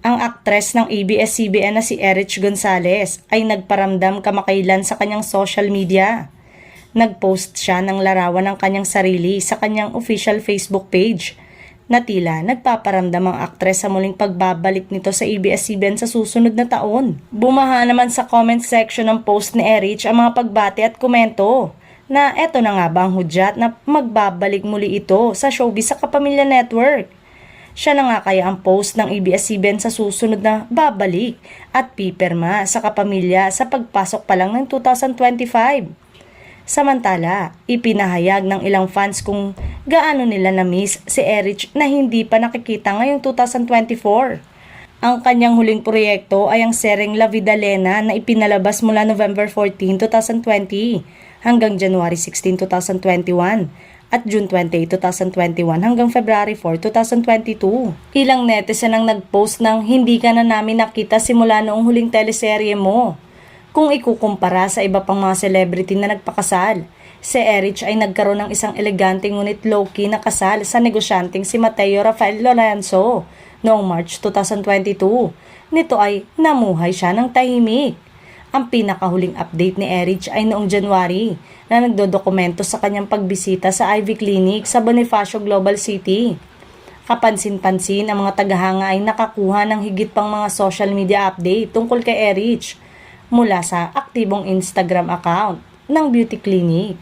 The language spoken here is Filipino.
Ang aktres ng ABS-CBN na si Erich Gonzalez ay nagparamdam kamakailan sa kanyang social media. Nag-post siya ng larawan ng kanyang sarili sa kanyang official Facebook page na tila nagpaparamdam ang aktres sa muling pagbabalik nito sa ABS-CBN sa susunod na taon. Bumaha naman sa comment section ng post ni Erich ang mga pagbati at komento na eto na nga ba ang hudyat na magbabalik muli ito sa showbiz sa Kapamilya Network. Siya na nga kaya ang post ng ABS-CBN sa susunod na babalik at pipirma sa Kapamilya sa pagpasok pa lang ng 2025. Samantala, ipinahayag ng ilang fans kung gaano nila na-miss si Erich na hindi pa nakikita ngayong 2024. Ang kanyang huling proyekto ay ang seryeng La Vidalena na ipinalabas mula November 14, 2020 hanggang January 16, 2021 at June 28, 2021 hanggang February 4, 2022. Ilang netizen ang nagpost ng hindi ka na namin nakita simula noong huling teleserye mo. Kung ikukumpara sa iba pang mga celebrity na nagpakasal, si Erich ay nagkaroon ng isang elegante ngunit low-key na kasal sa negosyanteng si Mateo Rafael Lorenzo noong March 2022. Nito ay namuhay siya ng tahimik. Ang pinakahuling update ni Erich ay noong January na nagdodokumento sa kanyang pagbisita sa Ivy Clinic sa Bonifacio Global City. Kapansin-pansin ang mga tagahanga ay nakakuha ng higit pang mga social media update tungkol kay Erich mula sa aktibong Instagram account ng beauty clinic.